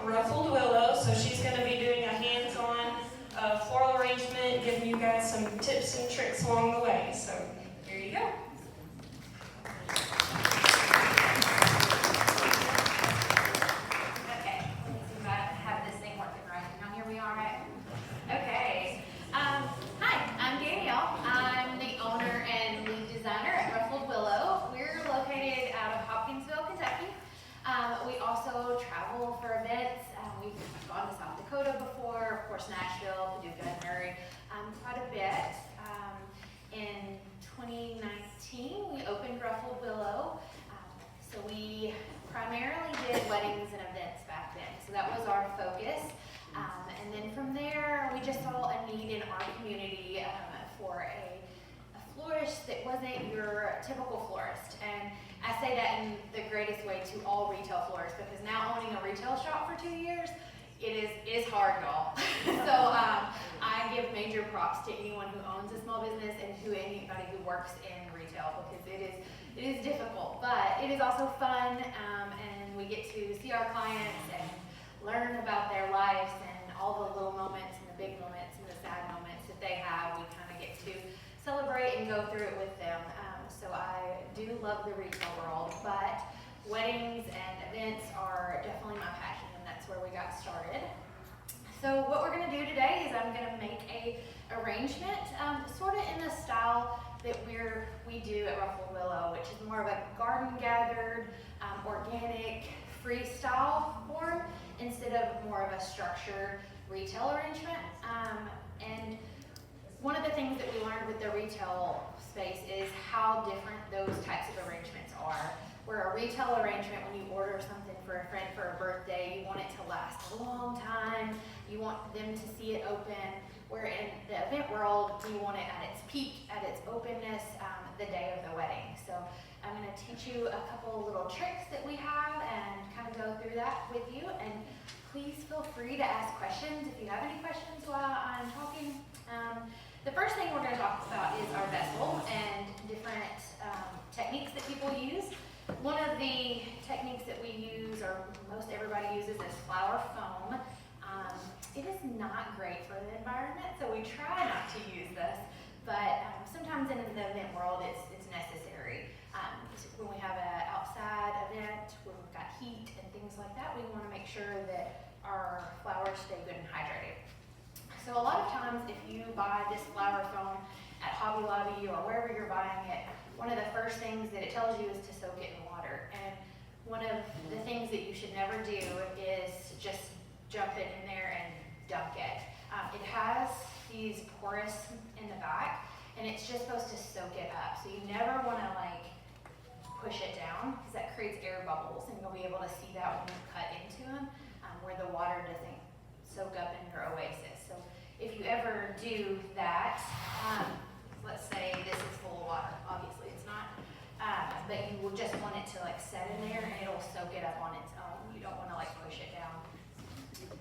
Ruffled Willow, so she's going to be doing a hands-on floral arrangement, giving you guys some tips and tricks along the way. So here you go. Okay, let me see if I have this thing working right. Now here we are. Okay. Hi, I'm Danielle. I'm the owner and lead designer at Ruffled Willow. We're located out of Hopkinsville, Kentucky. We also travel for events. We've gone to South Dakota before, of course Nashville, Paducah, and Murray, quite a bit. In 2019, we opened Ruffled Willow. So we primarily did weddings and events back then. So that was our focus. And then from there, we just saw a need in our community for a florist that wasn't your typical florist. And I say that in the greatest way to all retail florists, because now owning a retail shop for 2 years, it is hard, y'all. So I give major props to anyone who owns a small business and anybody who works in retail, because it is difficult, but it is also fun, and we get to see our clients and learn about their lives and all the little moments and the big moments and the sad moments that they have. We kind of get to celebrate and go through it with them. So I do love the retail world, but weddings and events are definitely my passion, and that's where we got started. So what we're going to do today is I'm going to make a arrangement, sort of in the style that we do at Ruffled Willow, which is more of a garden gathered, organic, freestyle form instead of more of a structured retail arrangement. And one of the things that we learned with the retail space is how different those types of arrangements are. Where a retail arrangement, when you order something for a friend for a birthday, you want it to last a long time, you want them to see it open. Where in the event world, you want it at its peak, at its openness, the day of the wedding. So I'm going to teach you a couple little tricks that we have and kind of go through that with you. And please feel free to ask questions if you have any questions while I'm talking. The first thing we're going to talk about is our vessel and different techniques that people use. One of the techniques that we use, or most everybody uses, is flower foam. It is not great for the environment, so we try not to use this, but sometimes in the event world it's necessary. When we have an outside event, when we've got heat and things like that, we want to make sure that our flowers stay good and hydrated. So a lot of times if you buy this flower foam at Hobby Lobby or wherever you're buying it, one of the first things that it tells you is to soak it in water. And one of the things that you should never do is just jump it in there and dunk it. It has these porous in the back, and it's just supposed to soak it up. So you never want to push it down, because that creates air bubbles, and you'll be able to see that when you cut into them, where the water doesn't soak up in your oasis. So if you ever do that, let's say this is full of water, obviously it's not, but you will just want it to set in there and it'll soak it up on its own. You don't want to push it down.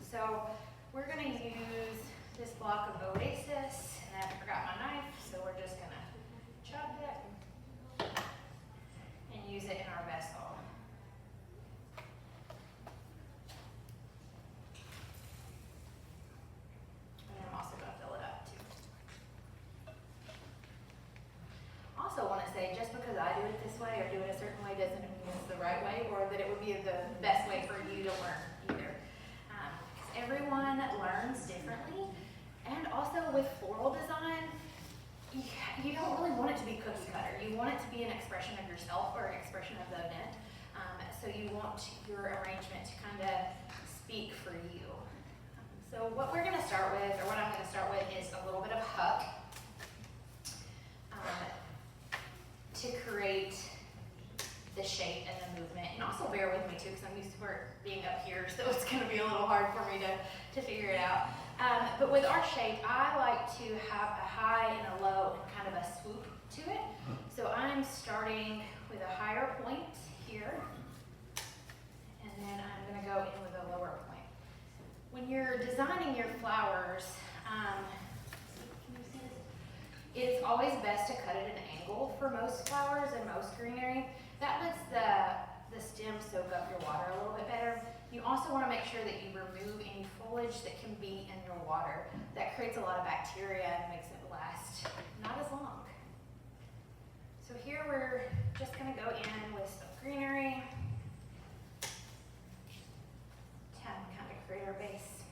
So we're going to use this block of oasis, and I forgot my knife, so we're just going to chop it and use it in our vessel. Also want to say, just because I do it this way or do it a certain way doesn't mean it's the right way or that it would be the best way for you to learn either. Because everyone learns differently, and also with floral design, you don't really want it to be cookie cutter. You want it to be an expression of yourself or an expression of the event. So you want your arrangement to kind of speak for you. So what we're going to start with, or what I'm going to start with, is a little bit of huck. To create the shape and the movement. And also bear with me too, because I'm used to being up here, so it's going to be a little hard for me to figure it out. But with our shape, I like to have a high and a low and kind of a swoop to it. So I'm starting with a higher point here, and then I'm going to go in with a lower point. When you're designing your flowers, it's always best to cut it at an angle for most flowers and most greenery. That lets the stem soak up your water a little bit better. You also want to make sure that you remove any foliage that can be in your water. That creates a lot of bacteria and makes it last not as long. So here we're just going to go in with some greenery to kind of create our base.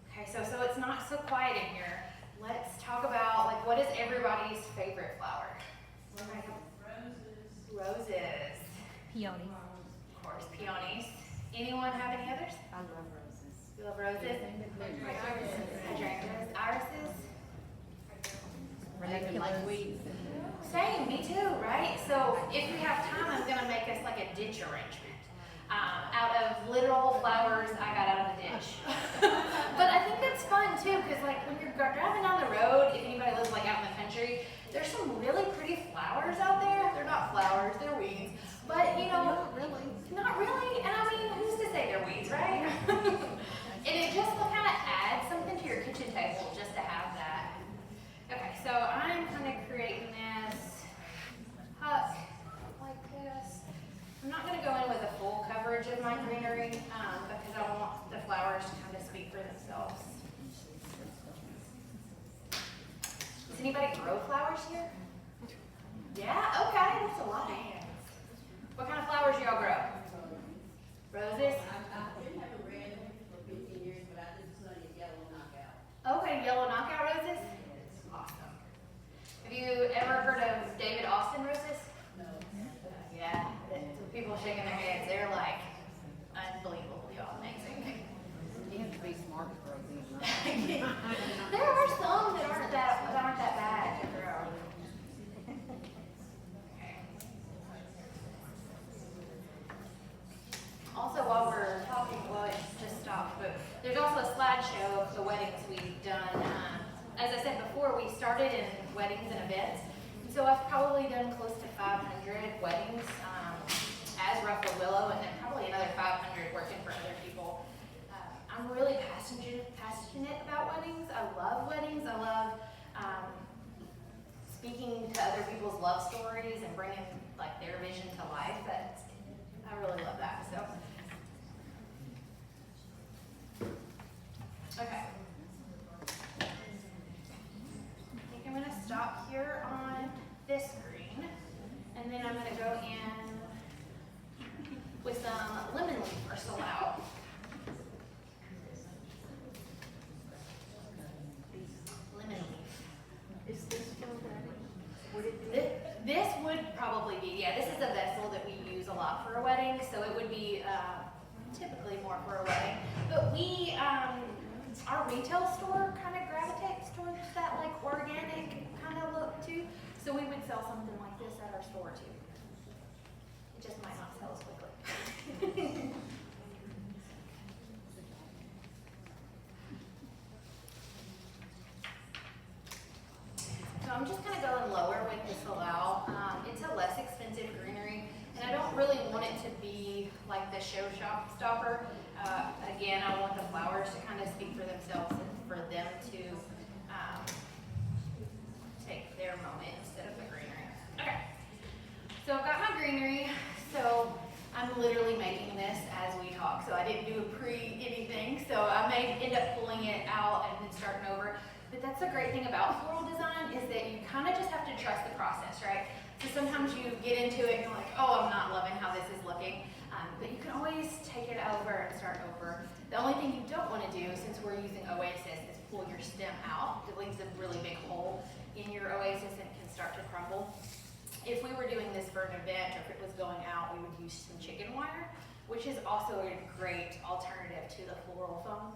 Okay, so it's not so quiet in here. Let's talk about, like, what is everybody's favorite flower? Roses. Peony. Of course, peonies. Anyone have any others? I love roses. You love roses? Hydrangeas. Irises? Ranunculus. Same, me too, right? So if we have time, I'm gonna make us like a ditch arrangement. Out of literal flowers I got out of the ditch. But I think that's fun too, because like when you're driving down the road, if anybody lives like out in the country, there's some really pretty flowers out there. They're not flowers, they're weeds. But you know, not really. And I mean, who's to say they're weeds, right? And it just kind of adds something to your kitchen table just to have that. Okay, so I'm kind of creating this huck like this. I'm not going to go in with a full coverage of my greenery because I want the flowers to kind of speak for themselves. Does anybody grow flowers here? Yeah, okay, that's a lot of hands. What kind of flowers do y'all grow? Roses? I've been having red for 15 years, but I just studied yellow knockout. Okay, yellow knockout roses? Awesome. Have you ever heard of David Austin roses? No. Yeah, people shaking their heads. They're like unbelievably amazing. You have to be smart to grow these, right? There are some that aren't that bad to grow. Okay. Also, while we're talking, well, it just stopped, but there's also a slideshow of the weddings we've done. As I said before, we started in weddings and events. So I've probably done close to 500 weddings as Ruffled Willow, and then probably another 500 working for other people. I'm really passionate about weddings. I love weddings. I love speaking to other people's love stories and bringing like their vision to life. I really love that. So, okay. I think I'm going to stop here on this green, and then I'm going to go in with some lemon leaf or Floral. Lemon leaf. Is this for wedding? Would it be? This would probably be, yeah, this is a vessel that we use a lot for a wedding, so it would be typically more for a wedding. But we, our retail store kind of gravitates towards that like organic kind of look too. So we would sell something like this at our store too. It just might not sell as quickly. So I'm just kind of going lower with this Floral. It's a less expensive greenery, and I don't really want it to be like the show stopper. Again, I want the flowers to kind of speak for themselves and for them to take their moment instead of the greenery. Okay, so I've got my greenery. So I'm literally making this as we talk, so I didn't do a pre-anything, so I may end up pulling it out and then starting over. But that's the great thing about floral design is that you kind of just have to trust the process, right? So sometimes you get into it and you're like, oh, I'm not loving how this is looking. But you can always take it over and start over. The only thing you don't want to do, since we're using Oasis, is pull your stem out. It leaves a really big hole in your Oasis and it can start to crumble. If we were doing this for an event or if it was going out, we would use some chicken wire, which is also a great alternative to the floral foam.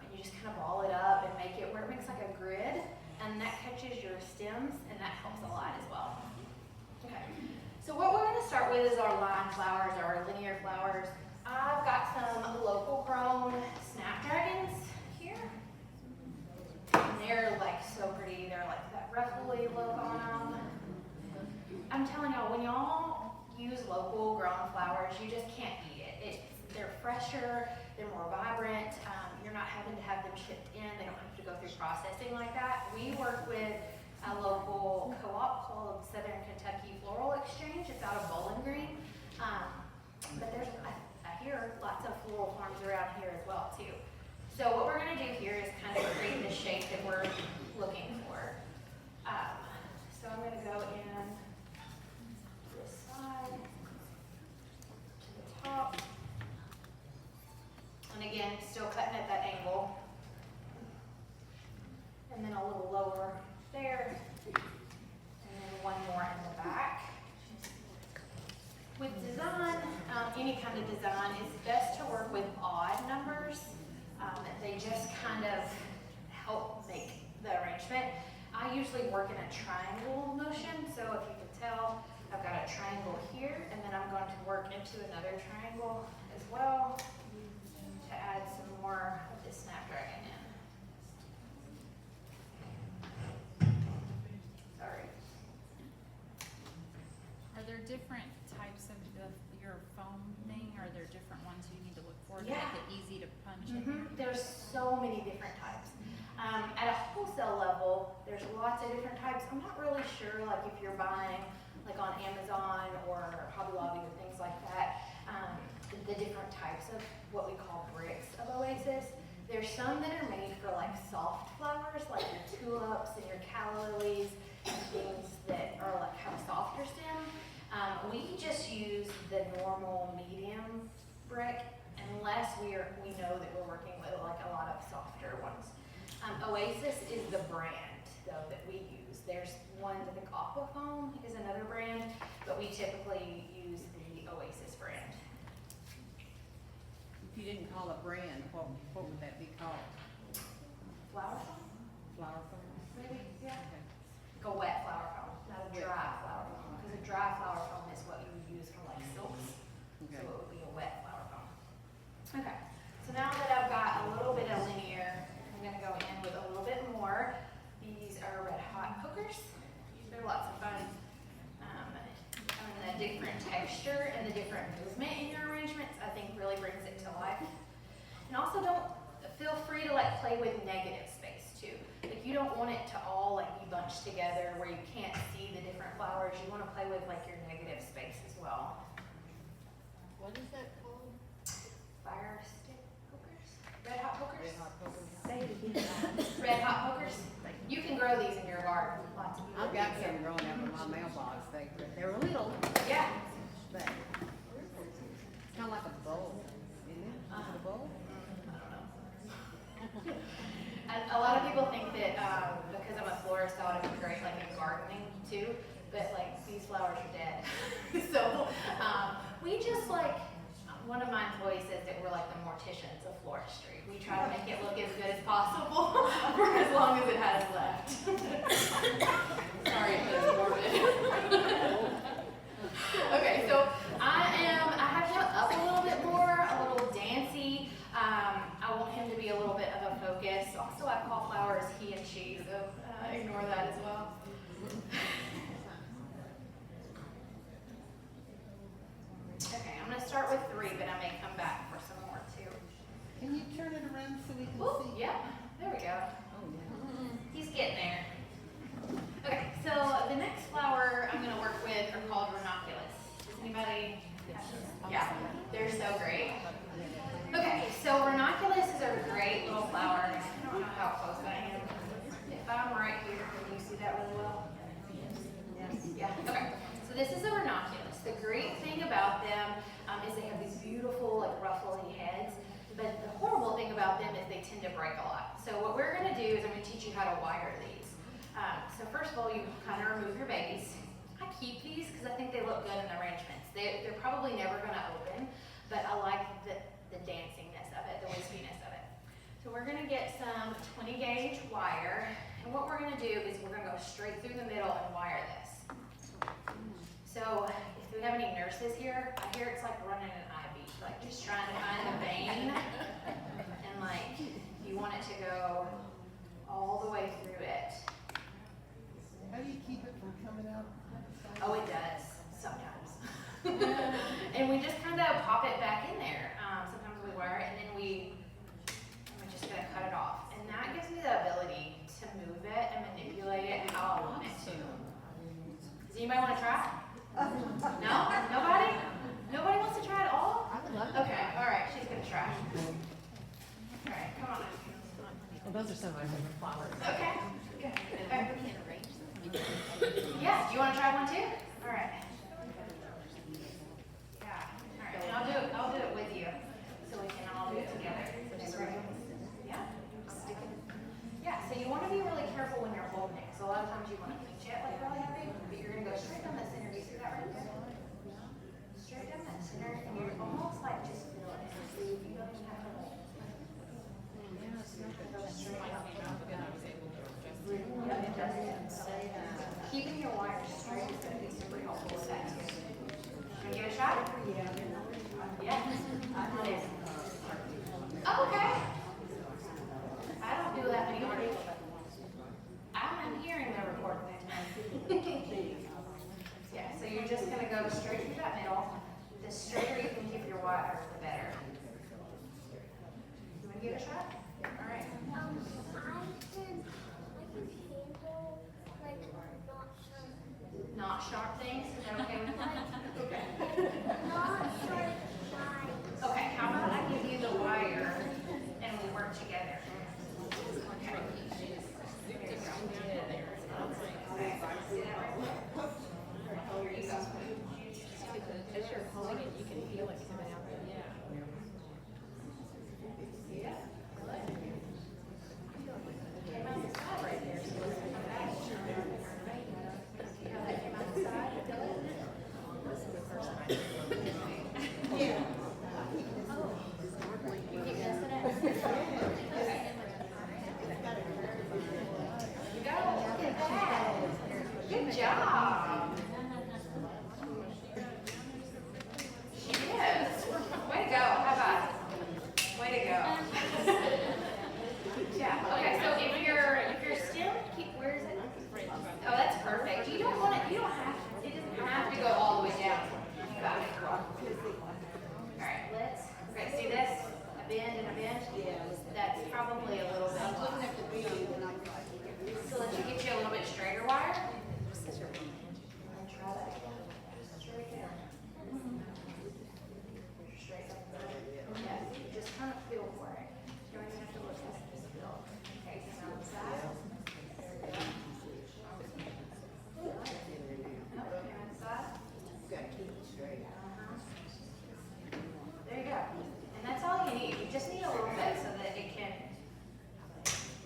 And you just kind of ball it up and make it where it makes like a grid, and that catches your stems, and that helps a lot as well. Okay, so what we're going to start with is our line flowers, our linear flowers. I've got some local grown snapdragons here. And they're like so pretty. They're like that ruffly look on them. I'm telling y'all, when y'all use local grown flowers, you just can't beat it. They're fresher, they're more vibrant. You're not having to have them shipped in. They don't have to go through processing like that. We work with a local co-op called Southern Kentucky Floral Exchange. It's out of Bowling Green. But there's, here, lots of floral forms around here as well too. So what we're gonna do here is kind of create the shape that we're looking for. So I'm gonna go in this side to the top. And again, still cutting at that angle. And then a little lower there. And then one more in the back. With design, any kind of design, it's best to work with odd numbers. They just kind of help make the arrangement. I usually work in a triangle motion, so if you can tell, I've got a triangle here, and then I'm going to work into another triangle as well to add some more of this snapdragon in. Sorry. Are there different types of your foam thing? Are there different ones you need to look for to Yeah. make it easy to punch in? There's so many different types. At a wholesale level, there's lots of different types. I'm not really sure, like if you're buying like on Amazon or Hobby Lobby or things like that, the different types of what we call bricks of oasis. There's some that are made for like soft flowers, like your tulips and your calla lilies and things that are like have a softer stem. We just use the normal medium brick unless we know that we're working with like a lot of softer ones. Oasis is the brand though that we use. There's one, I think Aqua Foam is another brand, but we typically use the Oasis brand. If you didn't call a brand, what would that be called? Flower foam, Flower foam? maybe, yeah. Okay. Like a wet flower foam, not a dry flower foam, because a dry flower foam is what you would use for like silks. So Okay. it would be a wet flower foam. Okay, so now that I've got a little bit of linear, I'm gonna go in with a little bit more. These are red hot hookers. They're lots of fun. And the different texture and the different movement in your arrangements, I think really brings it to life. And also don't feel free to like play with negative space too. Like you don't want it to all like be bunched together where you can't see the different flowers. You want to play with like your negative space as well. What is that called? Fire stick hookers? Red hot hookers? Red hot poker? Say it again. Red hot hookers? You can grow these in your garden. Lots of people I've got do. some growing up in my mailbox. They're little, Yeah. but it's kind of like a bowl, isn't it? Is it a bowl? A lot of people think that because I'm a florist, I would be great like in gardening too, but like these flowers are dead. So we just like, one of my employees says that we're like the morticians of floristry. We try to make it look as good as possible for as long as it has left. Sorry if it's morbid. Okay, so I have him up a little bit more, a little dancey. I want him to be a little bit of a focus. Also, I call flowers he and she, so ignore that as well. Okay, I'm going to start with 3, but I may come back for some more too. Can you turn it around so we can Ooh, see? yeah, there we go. Oh, yeah. He's getting there. Okay, so the next flower I'm going to work with are called ranunculus. Does anybody? Yeah, they're so great. Okay, so ranunculus is a great little flower. I don't know how close I am. If I'm right here, can you see that really well? Yes. Yeah, okay. So this is a ranunculus. The great thing about them is they have these beautiful, like, ruffly heads. But the horrible thing about them is they tend to break a lot. So what we're going to do is I'm going to teach you how to wire these. So first of all, you kind of remove your babies. I keep these because I think they look good in the arrangements. They're probably never going to open, but I like the dancingness of it, the wispiness of it. So we're going to get some 20 gauge wire, and what we're going to do is we're going to go straight through the middle and wire this. So if we have any nurses here, I hear it's like running an IV, like just trying to find the vein, and like you want it to go all the way through it. How do you keep it from coming out? Oh, it does, sometimes. And we just kind of pop it back in there. Sometimes we wire it and then I'm just gonna cut it off. And that gives me the ability to move it and manipulate it how I want it to. Does anybody want to try? No? Nobody? Nobody wants to try it all? I would love Okay, all try. All right, come on. Well, those are some of my favorite flowers. Okay. Good. Yeah, do you want to try one too? All right. Yeah. All right. And I'll do it with you, so we can all do it together. Just right. Yeah. Yeah. So you want to be really careful when you're holding it. So a lot of times you want to pinch it like really heavy, but you're gonna go straight down the center. Do you see that right there? Straight down that center, and you're almost like just feel it. You don't even have to like. Keeping your wires straight is going to be super helpful with that too. Can you give it a shot? Yeah. Oh, okay. I don't do that many articles. I'm hearing the recording. Yeah, so you're just going to go straight through that middle. The straighter you can keep your wires, the better. You want to give it a shot? All right. Not sharp things? Is that okay with you? Okay. Okay, how about I give you the wire and we work together? Okay. There you go. Okay. See that right there? Here you go. As you're pulling it, you can feel it coming out there. Yeah. Came out the side right there. So let's come back. See how that came out the side? This is the first time. Yeah. You keep missing it? You go. Look at that. Good job. She is. Way to go. How about it? Way to go. Yeah. Okay. So if you're still where is it? Oh, that's perfect. You don't want it. You don't have. It doesn't have to go all the way down. You got it. All right. Okay. See this? A bend and a bend. That's probably a little bit. I was looking at the video and I'm like, So let you get you a little bit straighter wire. And try that again. Straight down. Straight up. Yeah, just kind of feel for it. You don't even have to look at it, just feel. Okay, so now the side. There we go. Okay, on the side. you gotta keep it straight. There you go. And that's all you need. You just need a little bit so that it can,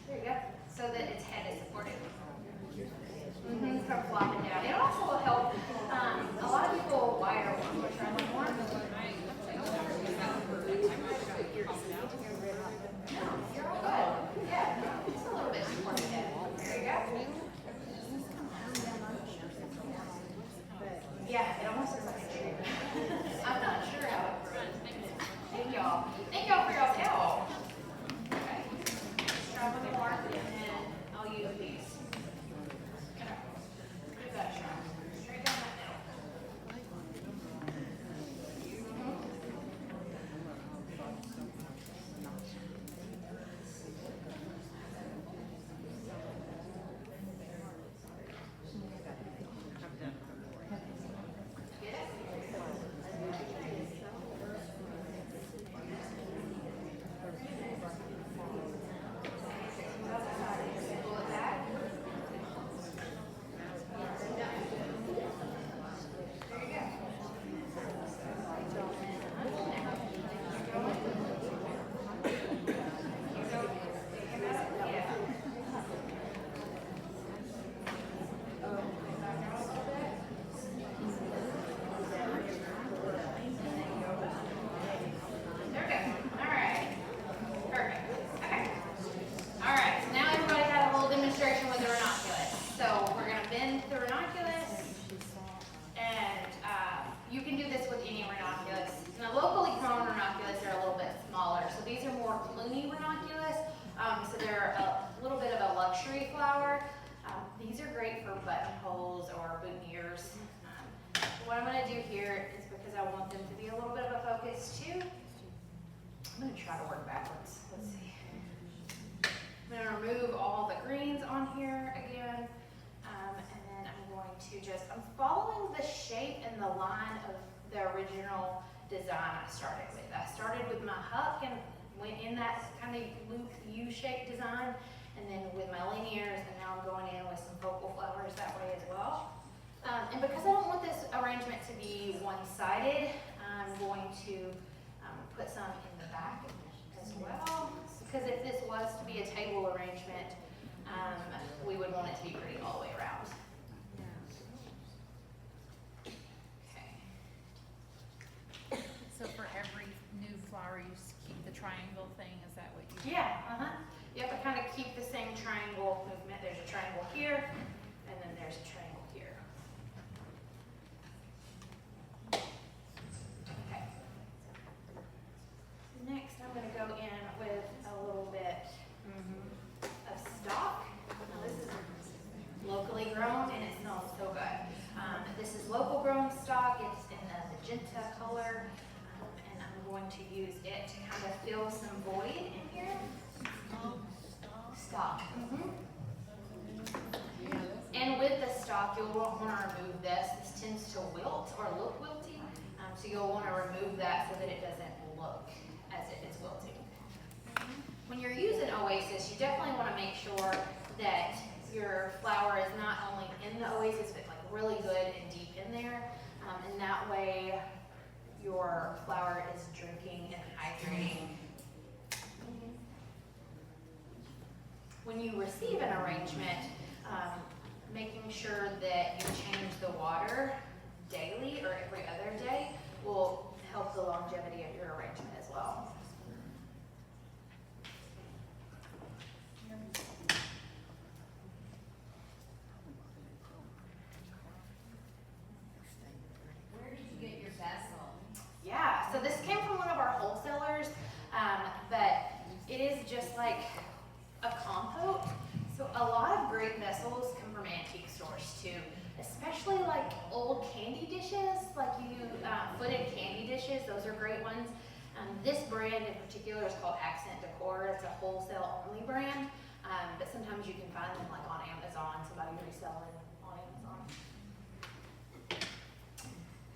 there you go, so that its head is supported. From flopping down. It also will help, a lot of people wire one, which are more. No, you're all good. Yeah, just a little bit supported head. There you go. Yeah, it almost looks like a tree. I'm not sure how it grows. Thank y'all. Thank y'all for y'all's help. Okay. Strap on the mark and then I'll use these. Okay. Give that a shot. Straight down that middle. Get it? Pull it back. There you go. Yeah. There we go. All right. Perfect. Okay. All right. So now everybody had a little demonstration with the ranunculus. So we're going to bend the ranunculus, and you can do this with any ranunculus. Now, locally grown ranunculus are a little bit smaller. So these are more Clooney ranunculus. So they're a little bit of a luxury flower. These are great for buttonholes or boutonnieres. What I'm going to do here is because I want them to be a little bit of a focus too. I'm going to try to work backwards. Let's see. I'm going to remove all the greens on here again. And then I'm going to I'm following the shape and the line of the original design I started with. I started with my huck and went in that kind of loop U-shaped design, and then with my linears, and now I'm going in with some focal flowers that way as well. And because I don't want this arrangement to be one-sided, I'm going to put some in the back as well. Because if this was to be a table arrangement, we would want it to be pretty all the way around. Okay. So for every new flower, you just keep the triangle thing, is that what you? Yeah, You have to kind of keep the same triangle movement. There's a triangle here, and then there's a triangle here. Okay. Next, I'm going to go in with a little bit of stock. Now, this is locally grown, and it smells so good. This is local grown stock. It's in a magenta color, and I'm going to use it to kind of fill some void in here. Stock. And with the stock, you'll want to remove this. This tends to wilt or look wilty, so you'll want to remove that so that it doesn't look as if it's wilting. When you're using Oasis, you definitely want to make sure that your flower is not only in the Oasis, but like really good and deep in there, and that way your flower is drinking and hydrating. When you receive an arrangement, making sure that you change the water daily or every other day will help the longevity of your arrangement as well. Where did you get your basil? Yeah, so this came from one of our wholesalers, but it is just like a compote. So a lot of great vessels come from antique stores too, especially like old candy dishes, like footed candy dishes. Those are great ones. This brand in particular is called Accent Decor. It's a wholesale only brand, but sometimes you can find them like on Amazon. Somebody reselling on Amazon.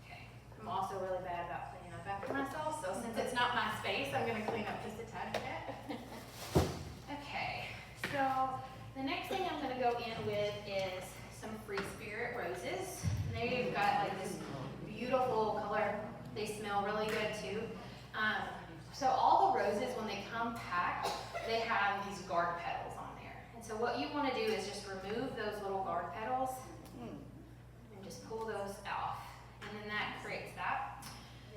Okay. I'm also really bad about cleaning up after myself, so since it's not my space, I'm going to clean up just a tad bit. Okay, so the next thing I'm going to go in with is some Free Spirit roses. And they've got like this beautiful color. They smell really good too. So all the roses, when they come packed, they have these guard petals on there. And so what you want to do is just remove those little guard petals and just pull those off. And then that creates that.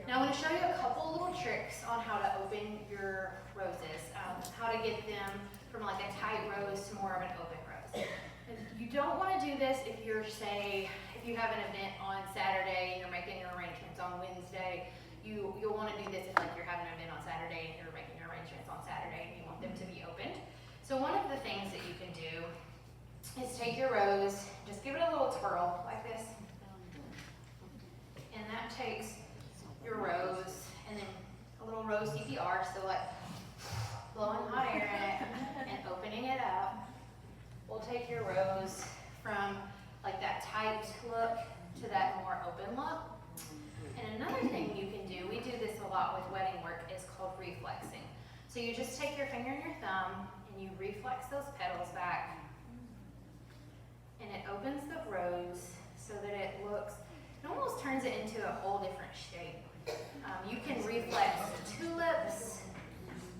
Now I'm going to show you a couple little tricks on how to open your roses, how to get them from like a tight rose to more of an open rose. And you don't want to do this if you're, say, if you have an event on Saturday and you're making your arrangements on Wednesday. You'll want to do this if like you're having an event on Saturday and you're making your arrangements on Saturday and you want them to be opened. So one of the things that you can do is take your rose, just give it a little twirl like this, and that takes your rose and then a little rose CPR, so like blowing hot air in it and opening it up. We'll take your rose from like that tight look to that more open look. And another thing you can do, we do this a lot with wedding work, is called reflexing. So you just take your finger and your thumb and you reflex those petals back, and it opens the rose so that it almost turns it into a whole different shape. You can reflex tulips,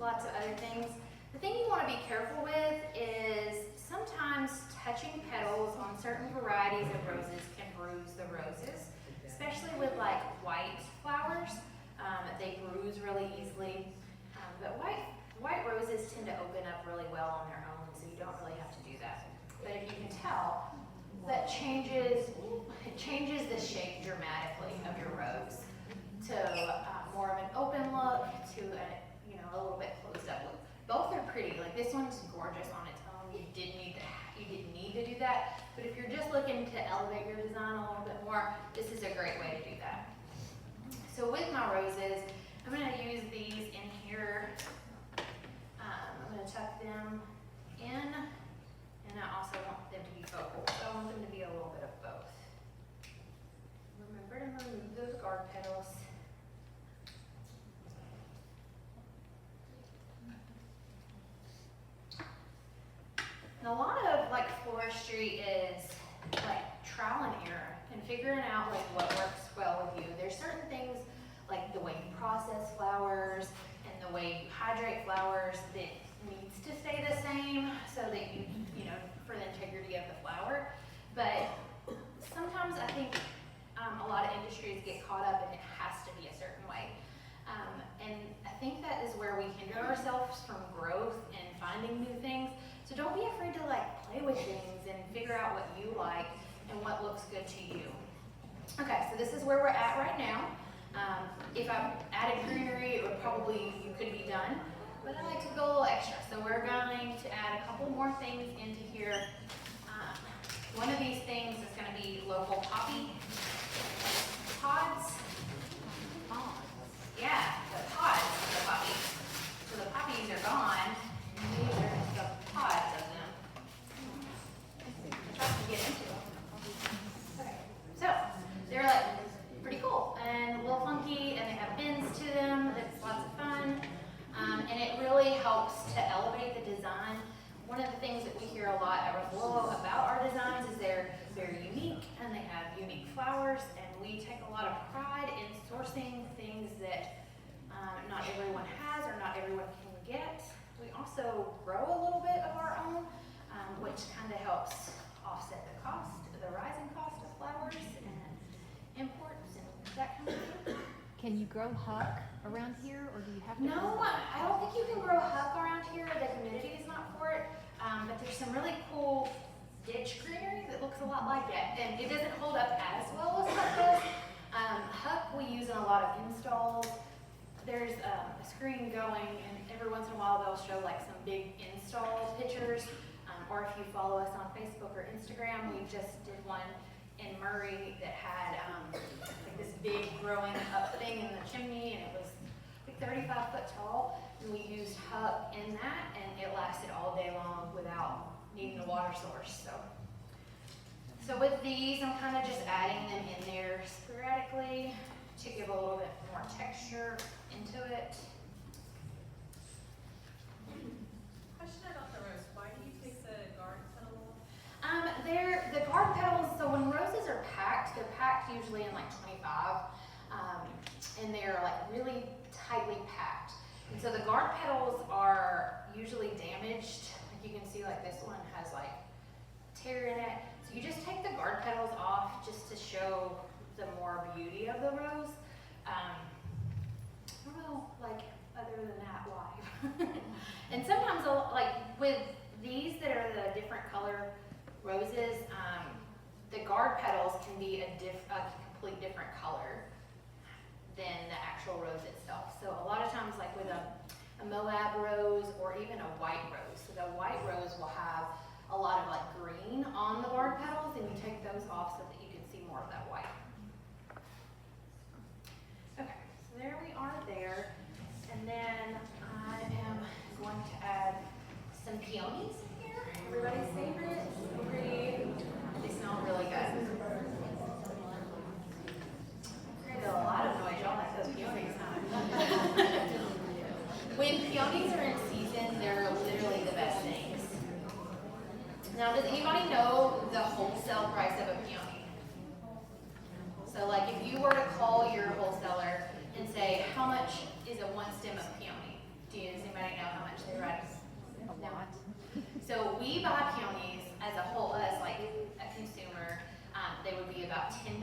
lots of other things. The thing you want to be careful with is sometimes touching petals on certain varieties of roses can bruise the roses. Especially with like white flowers, they bruise really easily. But white roses tend to open up really well on their own, so you don't really have to do that. But if you can tell, that changes the shape dramatically of your rose to more of an open look to a little bit closed up look. Both are pretty. Like this one's gorgeous on its own. You didn't need to do that. But if you're just looking to elevate your design a little bit more, this is a great way to do that. So with my roses, I'm going to use these in here. I'm going to tuck them in, and I also want them to be focal. So I want them to be a little bit of both. Remember to remove those guard petals. figuring out like what works well with you. There's certain things like the way you process flowers and the way you hydrate flowers that needs to stay the same so that you know, for the integrity of the flower. But sometimes I think a lot of industries get caught up and it has to be a certain way. And I think that is where we hinder ourselves from growth and finding new things. So don't be afraid to like play with things and figure out what you like and what looks good to you. Okay, so this is where we're at right now. If I added greenery, it would probably, you could be done, but I like to go a little extra. So we're going to add a couple more things into here. One of these things is going to be local poppy pods. Yeah, the pods of the poppies. So the poppies are gone. These are the pods of them. Try to get into them. Okay, so they're like pretty cool and a little funky, and they have bends to them. It's lots of fun, and it really helps to elevate the design. One of the things that we hear a lot at Ruffled Willow about our designs is they're very unique and they have unique flowers, and we take a lot of pride in sourcing things that not everyone has or not everyone can get. We also grow a little bit of our own, which kind of helps offset the cost, the rising cost of flowers and imports and that kind of thing. Can you grow huck around here, or do you have to? No, I don't think you can grow huck around here. The humidity is not for it. But there's some really cool ditch greenery that looks a lot like that. And it doesn't hold up as well as huck does. Huck we use in a lot of installs. There's a screen going, and every once in a while they'll show like some big install pictures. Or if you follow us on Facebook or Instagram, we just did one in Murray that had like this big growing up thing in the chimney, and it was like 35 foot tall. And we used huck in that, and it lasted all day long without needing a water source. So with these, I'm kind of just adding them in there sporadically to give a little bit more texture into it. Question about the rose. Why do you take the garden petal? They're the garden petals. So when roses are packed, they're packed usually in like 25, and they're like really tightly packed. And so the garden petals are usually damaged. Like you can see, like this one has like tear in it. So you just take the garden petals off just to show the more beauty of the rose. I don't know, like other than that, why? And sometimes, like with these that are the different color roses, the guard petals can be a complete different color than the actual rose itself. So a lot of times, like with a Moab rose or even a white rose, so the white rose will have a lot of like green on the guard petals, and you take those off so that you can see more of that white. Okay, so there we are there. And then I am going to add some peonies in here. Everybody's favorite. They smell really good. Created a lot of noise. Y'all like those peonies, huh? When peonies are in season, they're literally the best things. Now, does anybody know the wholesale price of a peony? So, like, if you were to call your wholesaler and say, how much is a one stem of peony? Does anybody know how much they run? A lot. So we buy peonies as a whole, as like a consumer, they would be about $10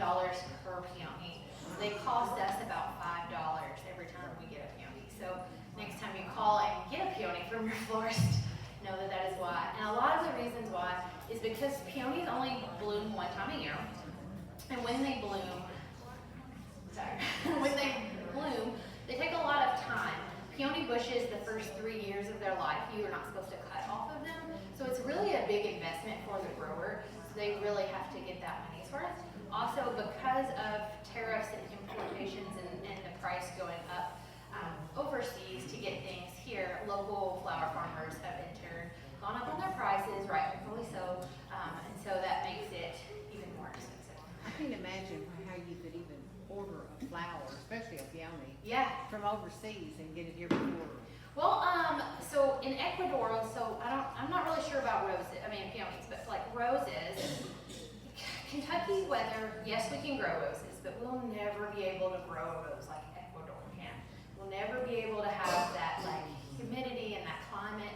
per peony. They cost us about $5 every time we get a peony. So next time you call and get a peony from your florist, know that that is why. And a lot of the reasons why is because peonies only bloom one time a year. And when they bloom, they take a lot of time. Peony bushes, the first 3 years of their life, you are not supposed to cut off of them. So it's really a big investment for the grower. So they really have to get that money's worth. Also, because of tariffs and importations and the price going up overseas to get things here, local flower farmers have in turn gone up on their prices, rightfully so. And so that makes it even more expensive. I can't imagine how you could even order a flower, especially a peony, Yeah. from overseas and get it here before. Well, so in Ecuador, so I'm not really sure about roses, peonies, but like roses Kentucky weather, yes, we can grow roses, but we'll never be able to grow a rose like Ecuador can. We'll never be able to have that like humidity and that climate.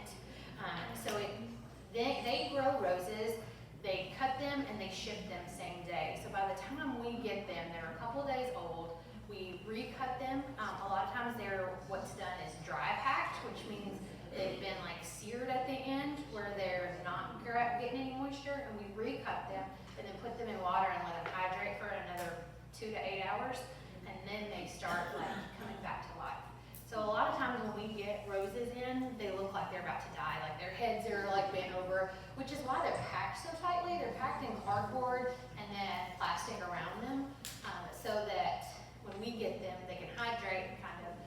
They grow roses, they cut them and they ship them same day. So by the time we get them, they're a couple days old. We recut them. A lot of times what's done is dry packed, which means they've been like seared at the end where they're not getting any moisture, and we recut them and then put them in water and let them hydrate for another 2 to 8 hours, and then they start like coming back to life. So a lot of times when we get roses in, they look like they're about to die, like their heads are like bent over, which is why they're packed so tightly. They're packed in cardboard and then plastic around them, so that when we get them, they can hydrate and kind of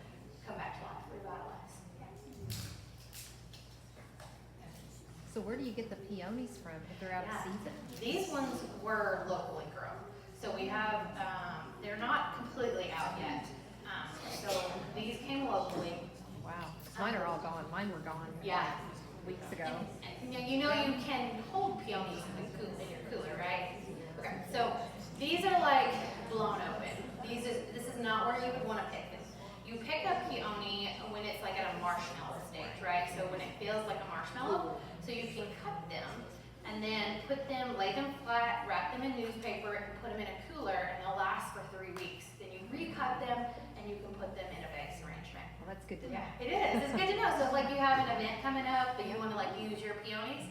come back to life, revitalize. So where do you get the peonies from if they're out of season? These ones were locally grown. So we have, they're not completely out yet. So these came locally. Wow. Mine are all gone. Mine were gone weeks ago. And you know you can hold peonies in your cooler, right? Okay, so these are like blown open. This is not where you would want to pick them. You pick a peony when it's like at a marshmallow stage, right? So when it feels like a marshmallow, so you can cut them and then lay them flat, wrap them in newspaper, and put them in a cooler, and they'll last for 3 weeks. Then you recut them, and you can put them in a vase arrangement. Well, that's good to know. Yeah, it is. It's good to know. So if like you have an event coming up, but you want to like use your peonies,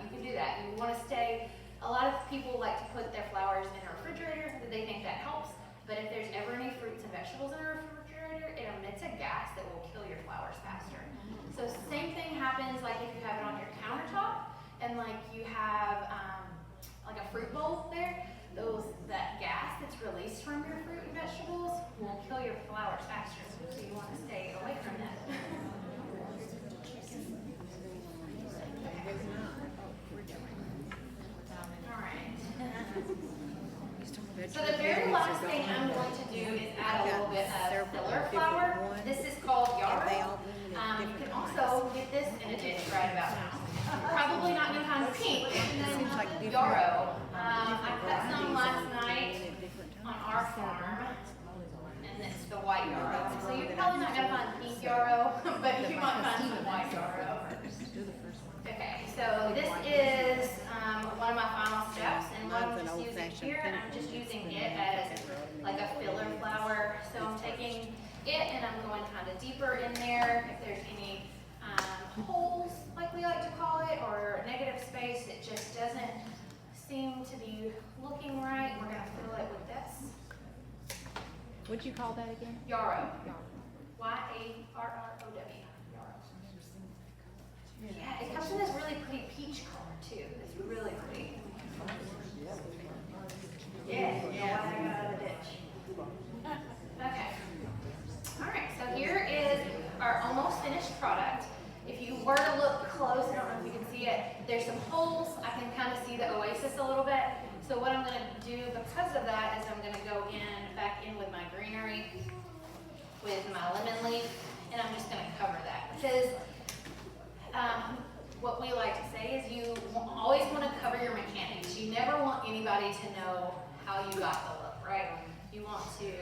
you can do that. You want to stay. A lot of people like to put their flowers in a refrigerator. They think that helps. But if there's ever any fruits and vegetables in a refrigerator, it emits a gas that will kill your flowers faster. So same thing happens like if you have it on your countertop and like you have like a fruit bowl there. That gas that's released from your fruit and vegetables will kill your flowers faster. So you want to stay away from that. All right. So the very last thing I'm going to do is add a little bit of filler flower. This is called yarrow. You can also get this in a dish right about now. Probably not going to find pink. Yarrow. I cut some last night on our farm, and it's the white yarrow. So you're probably not going to find pink yarrow, but you might find some white yarrow. Okay, so this is one of my final steps, and what I'm just using here, I'm just using it as like a filler flower. So I'm taking it and I'm going kind of deeper in there. If there's any holes, like we like to call it, or negative space, it just doesn't seem to be looking right. We're going to fill it with this. What'd you call that again? Yarrow. Y-A-R-R-O-W. Yeah, it comes in this really pretty peach color too. It's really pretty. Yeah, I got out of the ditch. Okay. Alright, so here is our almost finished product. If you were to look close, I don't know if you can see it, there's some holes. I can kind of see the oasis a little bit. So what I'm going to do because of that is I'm going to go back in with my greenery, with my lemon leaf, and I'm just going to cover that. Because what we like to say is you always want to cover your mechanics. You never want anybody to know how you got the look, right? You want them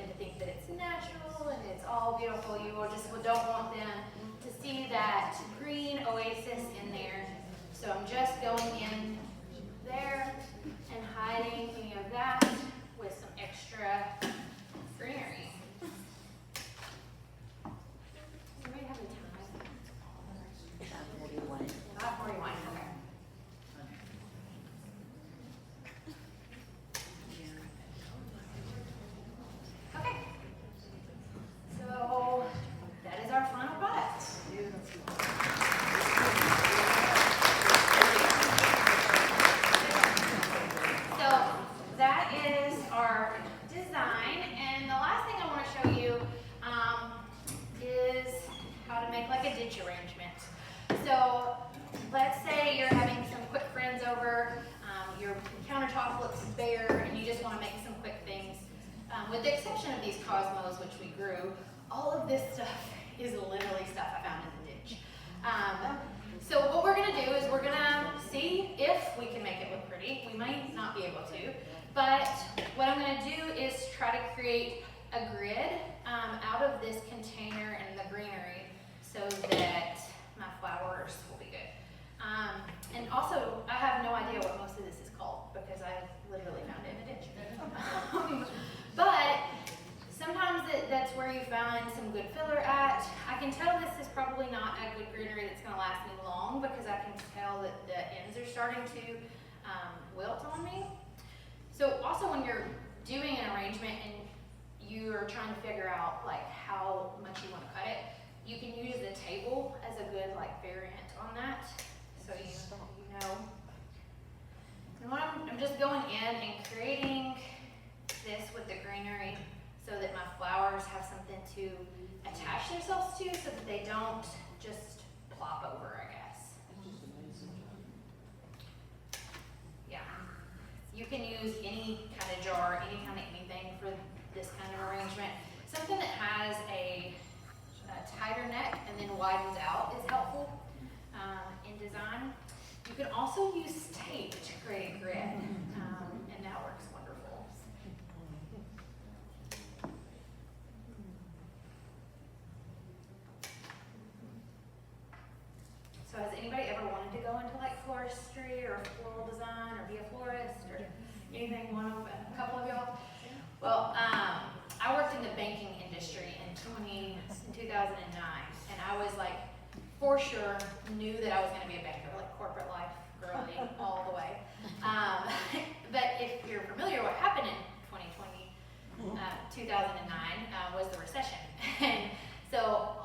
to think that it's natural and it's all beautiful. You don't want them to see that green oasis in there. So I'm just going in there and hiding any of that with some extra greenery. Do we have any time? 5:41, okay. Okay. So that is our final product. So that is our design, and the last thing I want to show you is how to make like a ditch arrangement. So let's say you're having some quick friends over, your countertop looks bare, and you just want to make some quick things. With the exception of these cosmos, which we grew, all of this stuff is literally stuff I found in the ditch. So what we're going to do is we're going to see if we can make it look pretty. pretty. We might not be able to, but what I'm gonna do is try to create a grid out of this container and the greenery so that my flowers will be good. And also, I have no idea what most of this is called because I literally found it in a ditch. But sometimes that's where you find some good filler at. I can tell this is probably not a good greenery that's gonna last me long because I can tell that the ends are starting to wilt on me. So also when you're doing an arrangement and you are trying to figure out like how much you want to cut it, you can use the table as a good like variant on that. So you know. And what I'm just going in and creating this with the greenery so that my flowers have something to attach themselves to so that they don't just plop over, I guess. Yeah. You can use any kind of jar, any kind of anything for this kind of arrangement. Something that has a tighter neck and then widens out is helpful in design. You can also use tape to create a grid, and that works wonderful. So has anybody ever wanted to go into like floristry or floral design or be a florist or anything? A couple of y'all? Well, I worked in the banking industry in 2009, and I was like, for sure, knew that I was going to be a banker, like corporate life, girly, all the way. But if you're familiar, what happened in 2009 was the recession. And so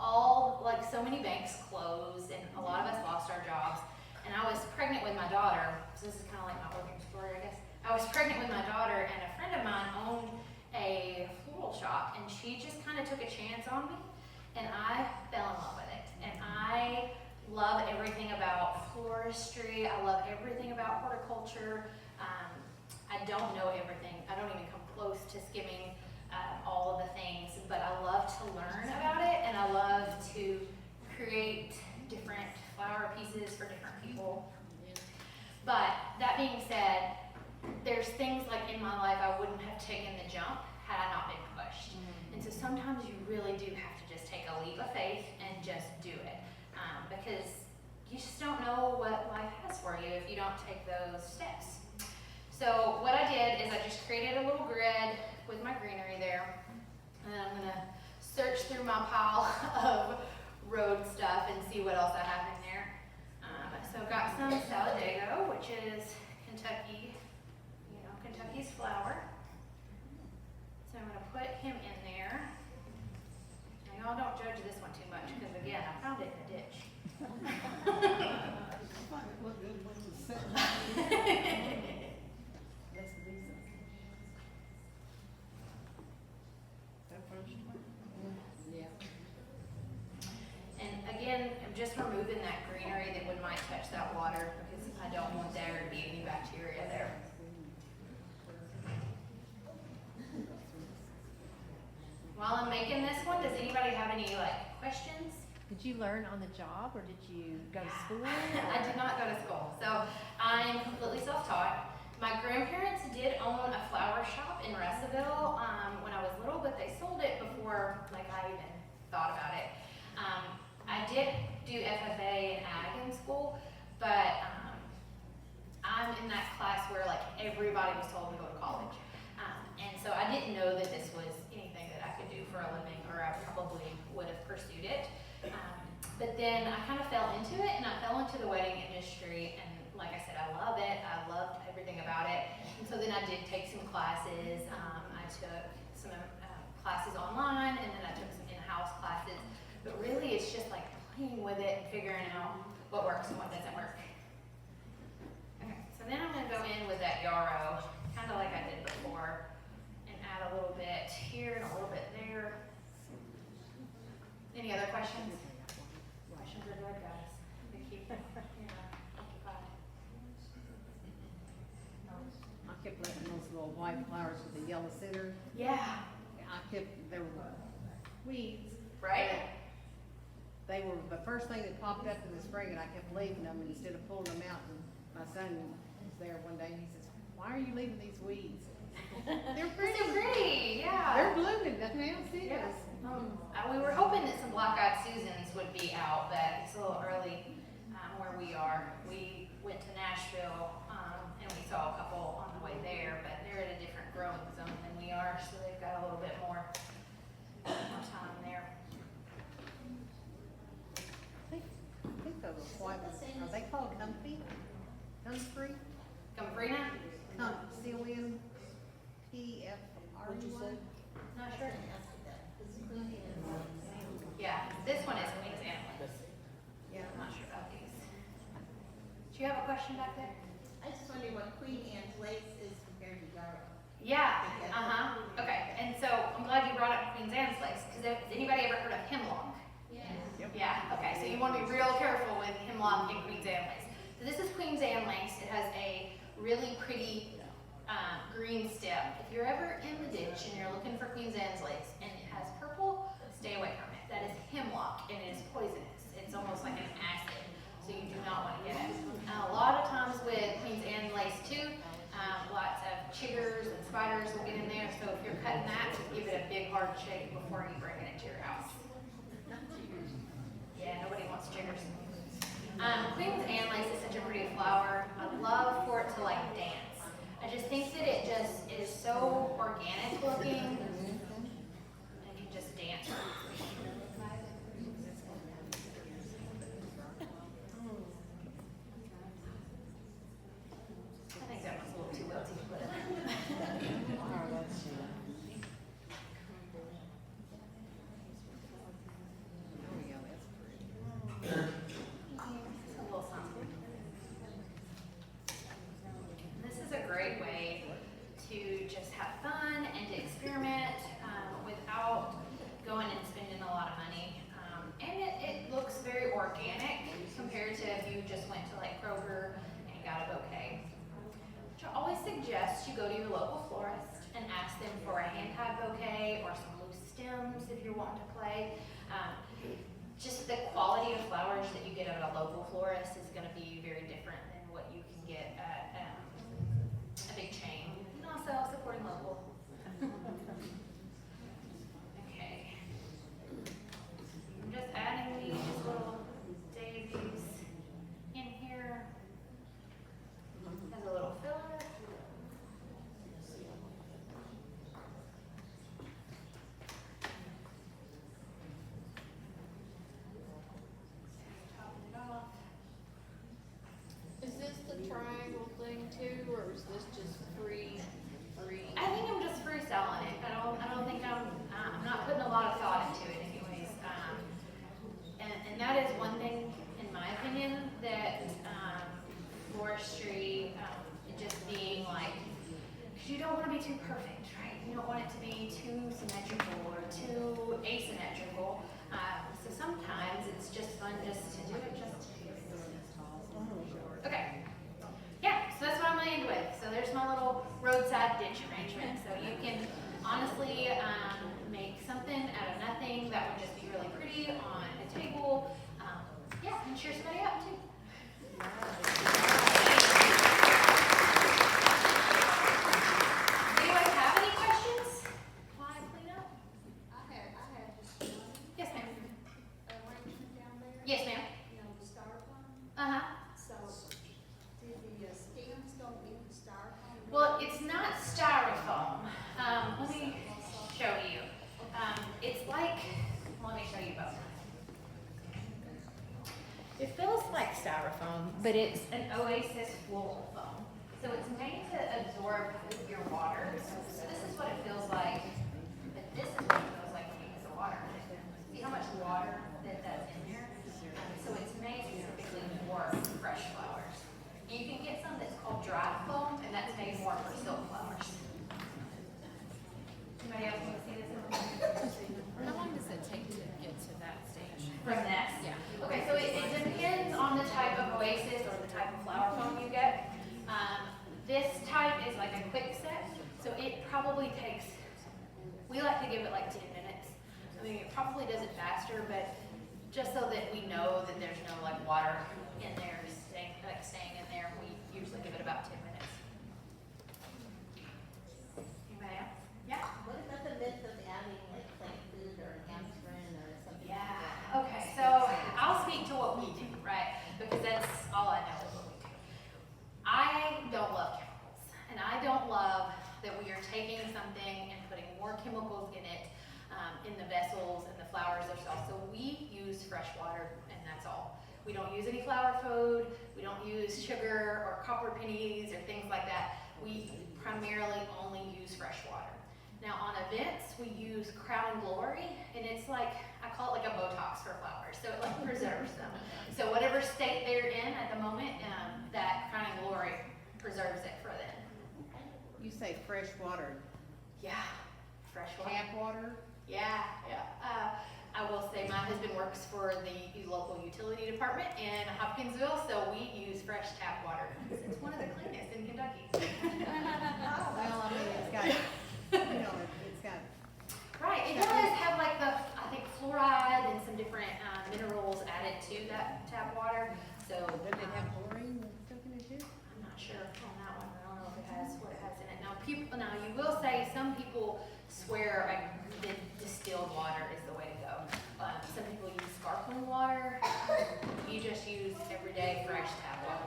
so many banks closed, and a lot of us lost our jobs. And I was pregnant with my daughter, so this is kind of like my origin story, I guess. I was pregnant with my daughter, and a friend of mine owned a floral shop, and she just kind of took a chance on me, and I fell in love with it. And I love everything about floristry. I love everything about horticulture. I don't know everything. I don't even come close to skimming all of the things, but I love to learn about it, and I love to create different flower pieces for different people. But that being said, there's things like in my life I wouldn't have taken the jump had I not been pushed. And so sometimes you really do have to just take a leap of faith and just do it. Because you just don't know what life has for you if you don't take those steps. So what I did is I just created a little grid with my greenery there. And then I'm gonna search through my pile of road stuff and see what else I have in there. So I've got some Saladejo, which is Kentucky's flower. So I'm gonna put him in there. Now y'all don't judge this one too much, because again, I found it in a ditch. And again, I'm just removing that greenery that might touch that water because I don't want there to be any bacteria there. While I'm making this one, does anybody have any questions? Did you learn on the job, or did you go to school? I did not go to school, so I'm completely self-taught. My grandparents did own a flower shop in Russellville when I was little, but they sold it before I even thought about it. I did do FFA and ag in school, but I'm in that class where everybody was told to go to college. And so I didn't know that this was anything that I could do for a living, or I probably would have pursued it. But then I kind of fell into it, and I fell into the wedding industry, and like I said, I love it. I loved everything about it. And so then I did take some classes. I took some classes online, and then I took some in-house classes. But really, it's just playing with it and figuring out what works and what doesn't work. Okay, so then I'm going to go in with that yarrow, kind of like I did before, and add a little bit here and a little bit there. Any other questions? Questions are good, guys. They keep occupied. I kept letting those little white flowers with the yellow center. Yeah. They were weeds. Right? They were the first thing that popped up in the spring, and I kept leaving them instead of pulling them out. And my son, there one day and he says, why are you leaving these weeds? They're They're pretty. so pretty, yeah. They're blooming, nothing else is. Yes. We were hoping that some black-eyed Susans would be out, but it's a little early where we are. We went to Nashville and we saw a couple on the way there, but they're at a different growing zone than we are, so they've got a little bit more time there. I think those are white ones. Are they called comfrey? Comfrey? Cambrina? C-O-M-P-F-R-E-Y? Not sure. Yeah, this one is Queen's Antlers. Yeah. I'm not sure about these. Do you have a question back there? I just wondering what Queen Anne's lace is compared to Yarrow. Yeah, okay, and so I'm glad you brought up Queen's Anne's lace, because has anybody ever heard of hemlock? Yes. Yeah, okay, so you want to be real careful with hemlock and Queen's Anne lace. So this is Queen's Anne lace. It has a really pretty green stem. If you're ever in the ditch and you're looking for Queen's Anne's lace and it has purple, stay away from it. That is hemlock and it is poisonous. It's almost like an acid, so you do not want to get it. A lot of times with Queen's Anne lace too, lots of chiggers and spiders will get in there, so if you're cutting that, just give it a big hard shake before you bring it into your house. Yeah, nobody wants chiggers. Queen's Anne lace is such a pretty flower. I love for it to like dance. I just think that it just is so organic looking and can just dance. I think that was a little too wilty, but Oh, yeah, that's pretty. it's a little something. This is a great way to just have fun and to experiment without going and spending a lot of money. And it looks very organic compared to if you just went to like Kroger and got a bouquet. Which I always suggest you go to your local florist and ask them for a hand-tied bouquet or some loose stems if you're wanting to play. Just the quality of flowers that you get at a local florist is going to be very different than what you can get at a big chain. And also supporting local. Okay. I'm just adding these little daisies in here as a little filler. Topping it off. Is this the triangle thing too, or is this just free? I think I'm just freestyling it. I don't think I'm not putting a lot of thought into it anyways. And that is one thing, in my opinion, that forestry, it just being like, because you don't want to be too perfect, right? You don't want it to be too symmetrical or too asymmetrical. So sometimes it's just fun just to do it just to do it. Okay. Yeah, so that's what I'm gonna end with. So there's my little roadside ditch arrangement. So you can honestly make something out of nothing that would just be really pretty on a table. Yeah, and cheer somebody up too. Do you guys have any questions while I clean up? I had just one Yes, ma'am. arrangement down there. Yes, ma'am. You know, the styrofoam. Uh-huh. So, do the stems go in the styrofoam? Well, it's not styrofoam. Let me show you. It's like, let me show you both. It feels like styrofoam, but it's an Oasis floral foam. So it's made to absorb your water. So this is what it feels like, but this is what it feels like when you use the water. See how much water that's in there? So it's made specifically for fresh flowers. You can get some that's called dry foam, and that's made more for silk flowers. Anybody else want to see this? How long does it take to get to that stage? From this? Yeah. Okay, so it depends on the type of Oasis or the type of flower foam you get. This type is like a quick set, so it probably takes, we like to give it like 10 minutes. I mean, it probably does it faster, but just so that we know that there's no like water in there staying in there, we usually give it about 10 minutes. taking something and putting more chemicals in it, in the vessels and the flowers themselves. So we use fresh water, and that's all. We don't use any flower food, we don't use sugar or copper pennies or things like that. We primarily only use fresh water. Now on events, we use Crown and Glory, and it's like, I call it like a Botox for flowers, so it like preserves them. So whatever state they're in at the moment, that Crown and Glory preserves it for them. You say fresh water, Yeah, fresh water. tap water? Yeah. I will say my husband works for the local utility department in Hopkinsville, so we use fresh tap water. It's one of the cleanest in Kentucky. Well, I mean, it's got, you know, it's got, Right, it does have like the, I think fluoride and some different minerals added to that tap water, so. does it have chlorine and stuff in it too? I'm not sure on that one, I don't know if it has, what it has in it. Now, now you will say, some people swear that distilled water is the way to go. Some people use sparkling water, you just use everyday fresh tap water.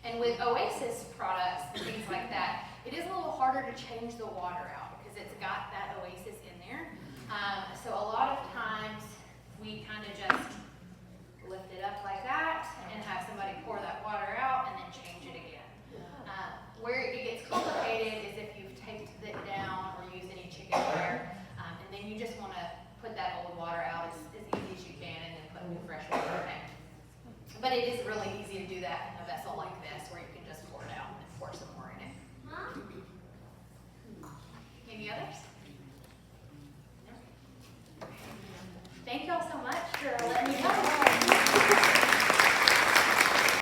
And with Oasis products and things like that, it is a little harder to change the water out because it's got that Oasis in there. So a lot of times we kind of just lift it up like that and have somebody pour that water out and then change it again. Where it gets complicated is if you've taped it down or used any chickenware, and then you just want to put that old water out as easy as you can and then put new fresh water in. But it is really easy to do that in a vessel like this where you can just pour it out and pour some more in it. Any others? No? Thank y'all so much for letting me help.